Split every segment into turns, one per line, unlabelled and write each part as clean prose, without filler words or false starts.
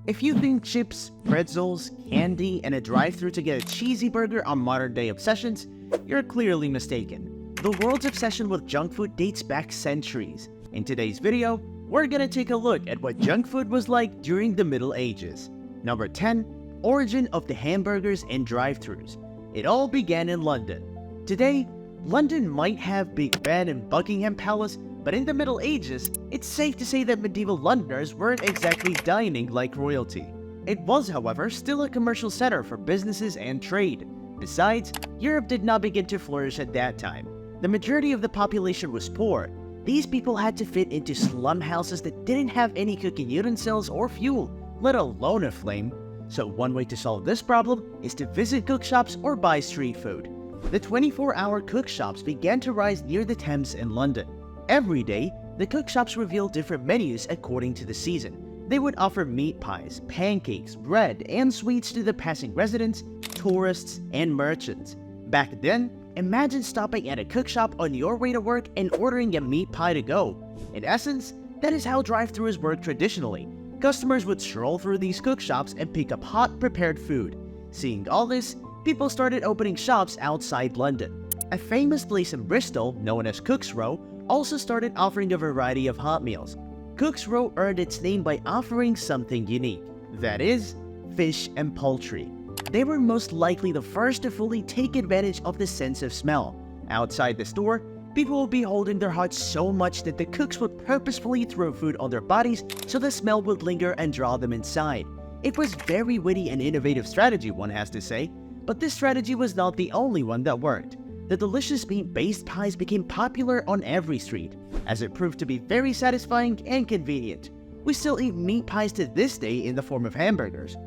If you think chips, pretzels, candy, and a drive-thru to get a cheesy burger are modern-day obsessions, you're clearly mistaken. The world's obsession with junk food dates back centuries. In today's video, we're gonna take a look at what junk food was like during the Middle Ages. Number 10. Origin of the hamburgers and drive-thrus. It all began in London. Today, London might have Big Ben and Buckingham Palace, but in the Middle Ages, it's safe to say that medieval Londoners weren't exactly dining like royalty. It was, however, still a commercial center for businesses and trade. Besides, Europe did not begin to flourish at that time. The majority of the population was poor. These people had to fit into slum houses that didn't have any cooking utensils or fuel, let alone a flame. So one way to solve this problem is to visit cookshops or buy street food. The 24-hour cookshops began to rise near the Thames in London. Every day, the cookshops revealed different menus according to the season. They would offer meat pies, pancakes, bread, and sweets to the passing residents, tourists, and merchants. Back then, imagine stopping at a cookshop on your way to work and ordering a meat pie to go. In essence, that is how drive-thrus worked traditionally. Customers would stroll through these cookshops and pick up hot, prepared food. Seeing all this, people started opening shops outside London. A famous place in Bristol, known as Cook's Row, also started offering a variety of hot meals. Cook's Row earned its name by offering something unique. That is, fish and poultry. They were most likely the first to fully take advantage of the sense of smell. Outside the store, people would be holding their hearts so much that the cooks would purposefully throw food on their bodies so the smell would linger and draw them inside. It was very witty and innovative strategy, one has to say, but this strategy was not the only one that worked. The delicious meat-based pies became popular on every street, as it proved to be very satisfying and convenient. We still eat meat pies to this day in the form of hamburgers.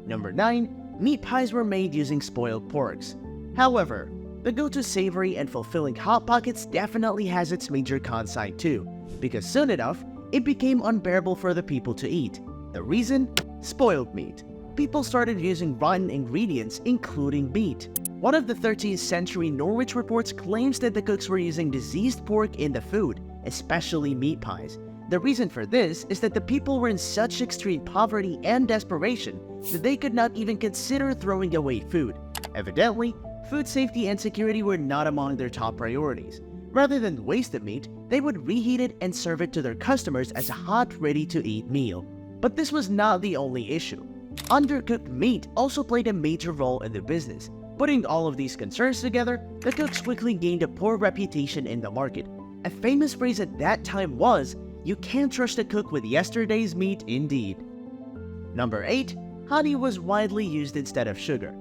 Number 9. Meat pies were made using spoiled porks. However, the go-to savory and fulfilling Hot Pockets definitely has its major con side too, because soon enough, it became unbearable for the people to eat. The reason? Spoiled meat. People started using rotten ingredients, including meat. One of the 13th century Norwich reports claims that the cooks were using diseased pork in the food, especially meat pies. The reason for this is that the people were in such extreme poverty and desperation that they could not even consider throwing away food. Evidently, food safety and security were not among their top priorities. Rather than waste the meat, they would reheat it and serve it to their customers as a hot, ready-to-eat meal. But this was not the only issue. Undercooked meat also played a major role in the business. Putting all of these concerns together, the cooks quickly gained a poor reputation in the market. A famous phrase at that time was, "You can't trust a cook with yesterday's meat," indeed. Number 8. Honey was widely used instead of sugar.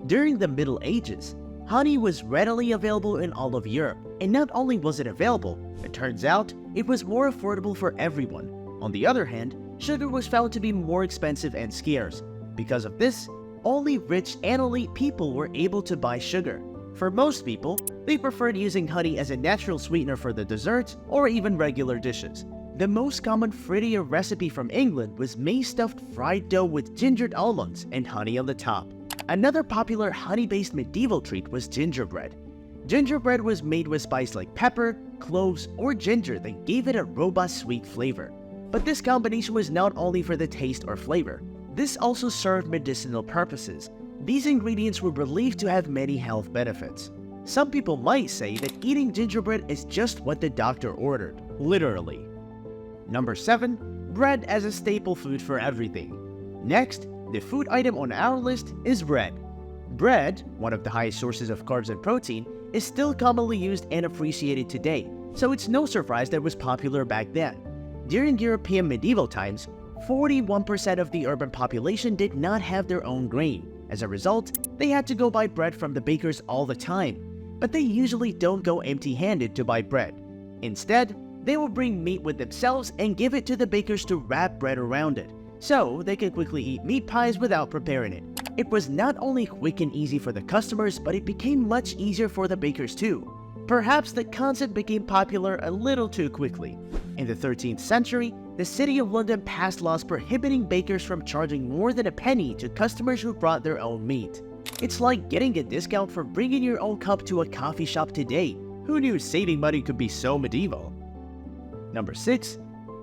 During the Middle Ages, honey was readily available in all of Europe, and not only was it available, it turns out it was more affordable for everyone. On the other hand, sugar was found to be more expensive and scarce. Because of this, only rich and elite people were able to buy sugar. For most people, they preferred using honey as a natural sweetener for the desserts or even regular dishes. The most common fruitier recipe from England was maize-stuffed fried dough with gingered almonds and honey on the top. Another popular honey-based medieval treat was gingerbread. Gingerbread was made with spices like pepper, cloves, or ginger that gave it a robust sweet flavor. But this combination was not only for the taste or flavor. This also served medicinal purposes. These ingredients were believed to have many health benefits. Some people might say that eating gingerbread is just what the doctor ordered, literally. Number 7. Bread as a staple food for everything. Next, the food item on our list is bread. Bread, one of the highest sources of carbs and protein, is still commonly used and appreciated today, so it's no surprise that it was popular back then. During European medieval times, 41% of the urban population did not have their own grain. As a result, they had to go buy bread from the bakers all the time. But they usually don't go empty-handed to buy bread. Instead, they will bring meat with themselves and give it to the bakers to wrap bread around it, so they can quickly eat meat pies without preparing it. It was not only quick and easy for the customers, but it became much easier for the bakers too. Perhaps the concept became popular a little too quickly. In the 13th century, the City of London passed laws prohibiting bakers from charging more than a penny to customers who brought their own meat. It's like getting a discount for bringing your own cup to a coffee shop today. Who knew saving money could be so medieval? Number 6.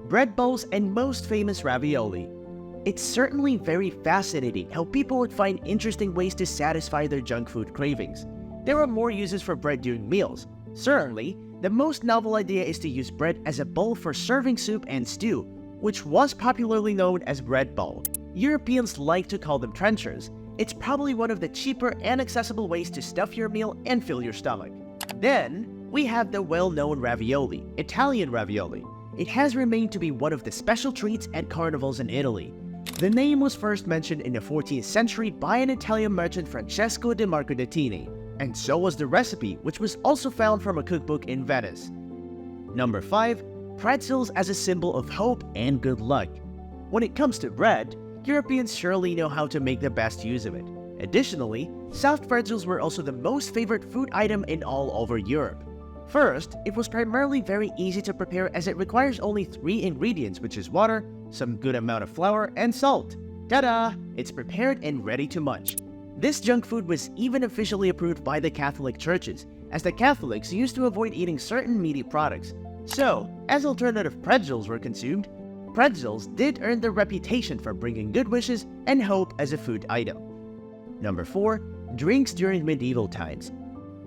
Bread bowls and most famous ravioli. It's certainly very fascinating how people would find interesting ways to satisfy their junk food cravings. There are more uses for bread during meals. Certainly, the most novel idea is to use bread as a bowl for serving soup and stew, which was popularly known as bread bowl. Europeans like to call them trenchers. It's probably one of the cheaper and accessible ways to stuff your meal and fill your stomach. Then, we have the well-known ravioli, Italian ravioli. It has remained to be one of the special treats at carnivals in Italy. The name was first mentioned in the 14th century by an Italian merchant Francesco de Marcodettini, and so was the recipe, which was also found from a cookbook in Venice. Number 5. Pretzels as a symbol of hope and good luck. When it comes to bread, Europeans surely know how to make the best use of it. Additionally, soft pretzels were also the most favorite food item in all over Europe. First, it was primarily very easy to prepare as it requires only 3 ingredients, which is water, some good amount of flour, and salt. Ta-da! It's prepared and ready to munch. This junk food was even officially approved by the Catholic churches, as the Catholics used to avoid eating certain meaty products. So, as alternative pretzels were consumed, pretzels did earn their reputation for bringing good wishes and hope as a food item. Number 4. Drinks during medieval times.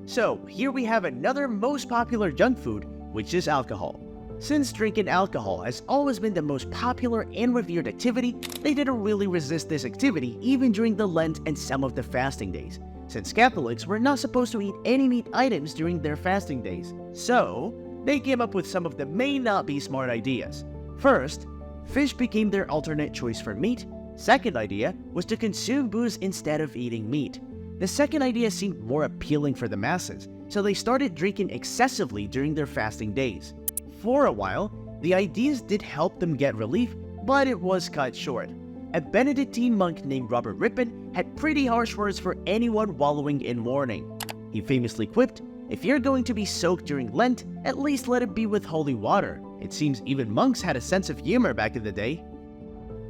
So, here we have another most popular junk food, which is alcohol. Since drinking alcohol has always been the most popular and revered activity, they didn't really resist this activity even during the Lent and some of the fasting days, since Catholics were not supposed to eat any meat items during their fasting days. So, they came up with some of the may not be smart ideas. First, fish became their alternate choice for meat. Second idea was to consume booze instead of eating meat. The second idea seemed more appealing for the masses, so they started drinking excessively during their fasting days. For a while, the ideas did help them get relief, but it was cut short. A Benedictine monk named Robert Ripon had pretty harsh words for anyone wallowing in mourning. He famously quipped, "If you're going to be soaked during Lent, at least let it be with holy water." It seems even monks had a sense of humor back in the day.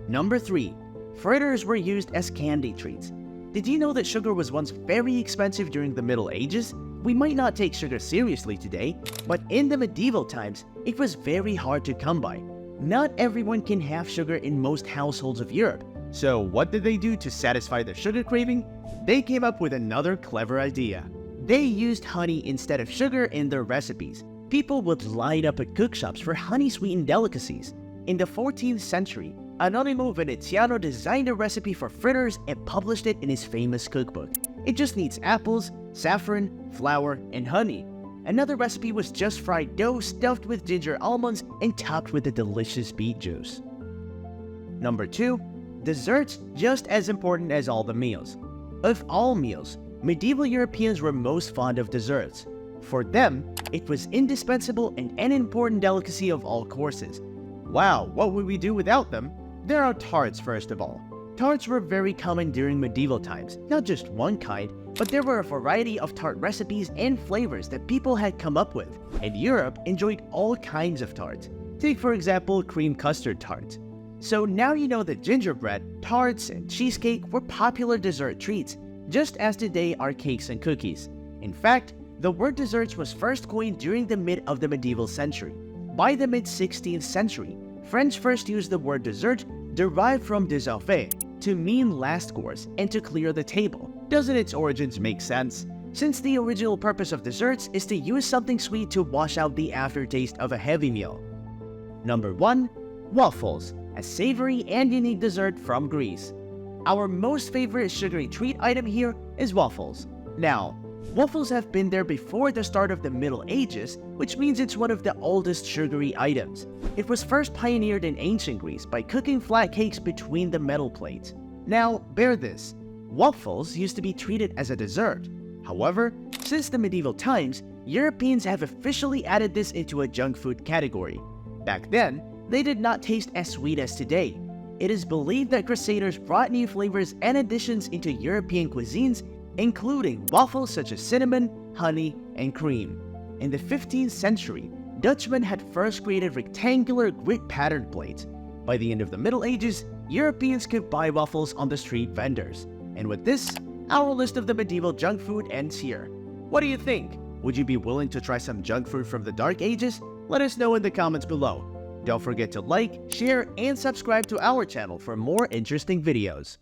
Number 3. Fritters were used as candy treats. Did you know that sugar was once very expensive during the Middle Ages? We might not take sugar seriously today, but in the medieval times, it was very hard to come by. Not everyone can have sugar in most households of Europe. So what did they do to satisfy their sugar craving? They came up with another clever idea. They used honey instead of sugar in their recipes. People would line up at cookshops for honey-sweetened delicacies. In the 14th century, Anonimo Veneziano designed a recipe for fritters and published it in his famous cookbook. It just needs apples, saffron, flour, and honey. Another recipe was just fried dough stuffed with ginger almonds and topped with a delicious beet juice. Number 2. Desserts just as important as all the meals. Of all meals, medieval Europeans were most fond of desserts. For them, it was indispensable and an important delicacy of all courses. Wow, what would we do without them? There are tarts first of all. Tarts were very common during medieval times, not just one kind, but there were a variety of tart recipes and flavors that people had come up with, and Europe enjoyed all kinds of tarts. Take for example cream custard tarts. So now you know that gingerbread, tarts, and cheesecake were popular dessert treats, just as today are cakes and cookies. In fact, the word desserts was first coined during the mid of the medieval century. By the mid-16th century, French first used the word dessert, derived from dessert, to mean last course and to clear the table. Doesn't its origins make sense? Since the original purpose of desserts is to use something sweet to wash out the aftertaste of a heavy meal. Number 1. Waffles, a savory and unique dessert from Greece. Our most favorite sugary treat item here is waffles. Now, waffles have been there before the start of the Middle Ages, which means it's one of the oldest sugary items. It was first pioneered in ancient Greece by cooking flat cakes between the metal plates. Now, bear this. Waffles used to be treated as a dessert. However, since the medieval times, Europeans have officially added this into a junk food category. Back then, they did not taste as sweet as today. It is believed that Crusaders brought new flavors and additions into European cuisines, including waffles such as cinnamon, honey, and cream. In the 15th century, Dutchmen had first created rectangular grid-patterned plates. By the end of the Middle Ages, Europeans could buy waffles on the street vendors. And with this, our list of the medieval junk food ends here. What do you think? Would you be willing to try some junk food from the Dark Ages? Let us know in the comments below. Don't forget to like, share, and subscribe to our channel for more interesting videos.